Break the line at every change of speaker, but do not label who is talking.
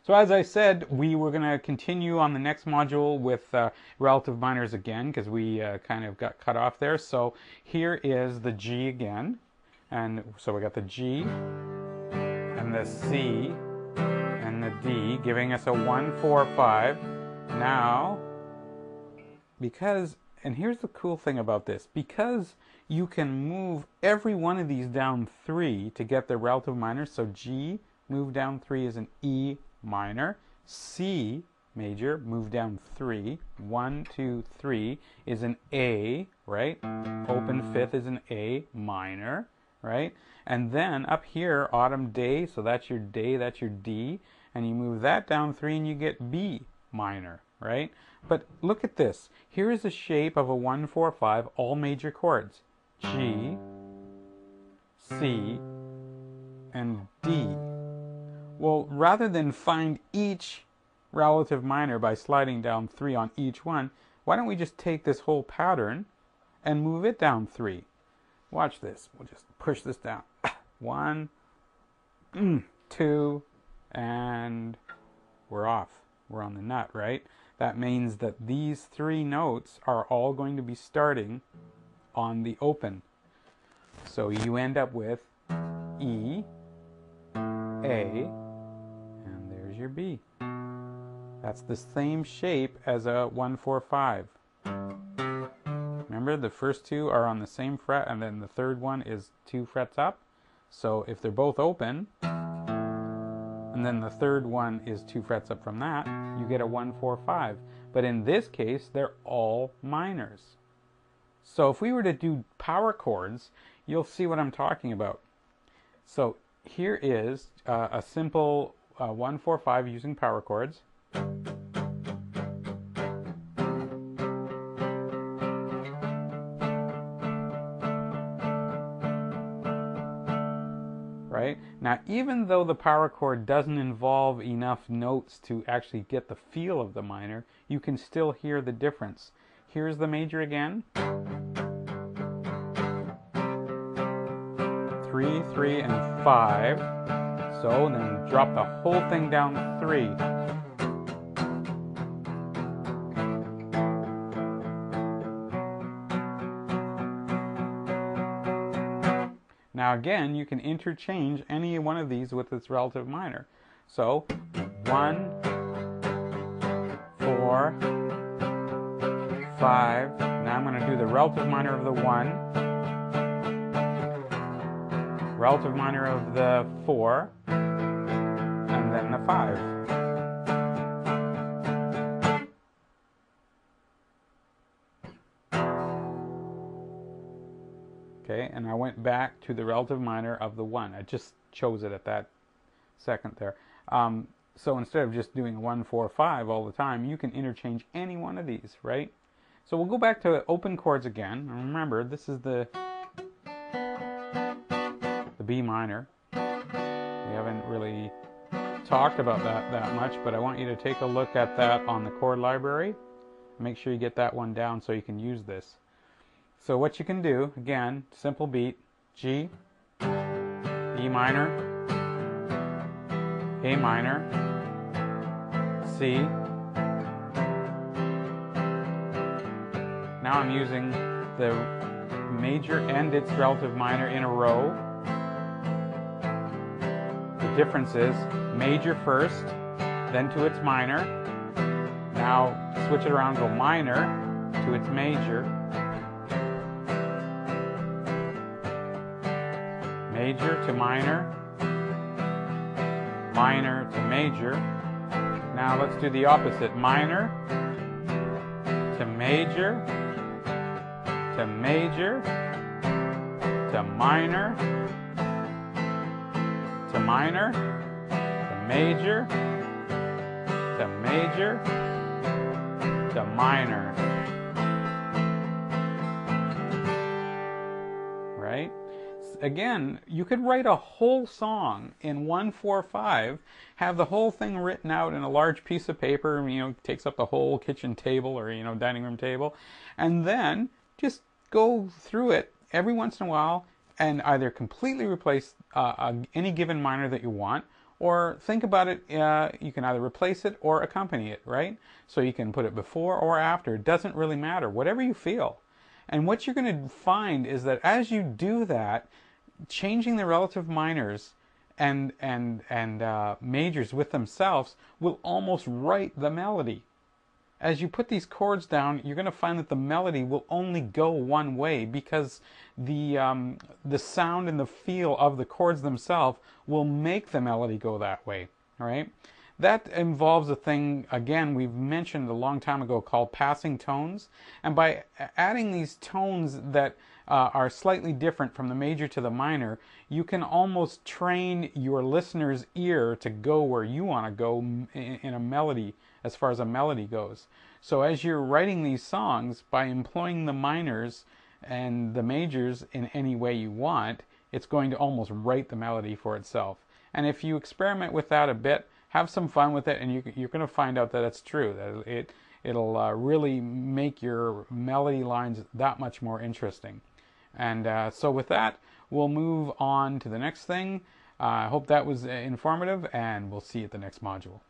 So as I said, we were going to continue on the next module with relative minors again, because we kind of got cut off there. So here is the G again. And so we got the G and the C and the D, giving us a 1, 4, 5. Now, and here's the cool thing about this, because you can move every one of these down 3 to get the relative minors. So G, move down 3 is an E minor. C major, move down 3. 1, 2, 3 is an A, right? Open fifth is an A minor, right? And then up here, autumn day, so that's your day, that's your D. And you move that down 3 and you get B minor, right? But look at this. Here is the shape of a 1, 4, 5, all major chords. G, C, and D. Well, rather than find each relative minor by sliding down 3 on each one, why don't we just take this whole pattern and move it down 3? Watch this. We'll just push this down. 1, 2, and we're off. We're on the nut, right? That means that these 3 notes are all going to be starting on the open. So you end up with E, A, and there's your B. That's the same shape as a 1, 4, 5. Remember, the first 2 are on the same fret, and then the third one is 2 frets up. So if they're both open, and then the third one is 2 frets up from that, you get a 1, 4, 5. But in this case, they're all minors. So if we were to do power chords, you'll see what I'm talking about. So here is a simple 1, 4, 5 using power chords. Right? Now, even though the power chord doesn't involve enough notes to actually get the feel of the minor, you can still hear the difference. Here's the major again. 3, 3, and 5. So then drop the whole thing down 3. Now again, you can interchange any one of these with its relative minor. So 1, 4, 5. Now I'm going to do the relative minor of the 1, relative minor of the 4, and then the 5. Okay, and I went back to the relative minor of the 1. I just chose it at that second there. So instead of just doing 1, 4, 5 all the time, you can interchange any one of these, right? So we'll go back to open chords again. And remember, this is the B minor. We haven't really talked about that much, but I want you to take a look at that on the chord library. Make sure you get that one down so you can use this. So what you can do, again, simple beat, G, E minor, A minor, C. Now I'm using the major and its relative minor in a row. The difference is major first, then to its minor. Now switch it around, go minor to its major. Major to minor, minor to major. Now let's do the opposite. Minor to major, to major, to minor, to minor, to major, to major, to minor. Right? Again, you could write a whole song in 1, 4, 5, have the whole thing written out in a large piece of paper, takes up the whole kitchen table or, dining room table, and then just go through it every once in a while and either completely replace any given minor that you want, Or think about it, you can either replace it or accompany it, right? So you can put it before or after. It doesn't really matter, whatever you feel. And what you're going to find is that as you do that, changing the relative minors and majors with themselves will almost write the melody. As you put these chords down, you're going to find that the melody will only go one way because the sound and the feel of the chords themselves will make the melody go that way. All right. That involves a thing, again, we've mentioned a long time ago called passing tones. And by adding these tones that are slightly different from the major to the minor, you can almost train your listener's ear to go where you want to go in a melody, as far as a melody goes. So as you're writing these songs, by employing the minors and the majors in any way you want, it's going to almost write the melody for itself. And if you experiment with that a bit, have some fun with it, and you're going to find out that it's true, that it'll really make your melody lines that much more interesting. And so with that, we'll move on to the next thing. I hope that was informative, and we'll see you at the next module.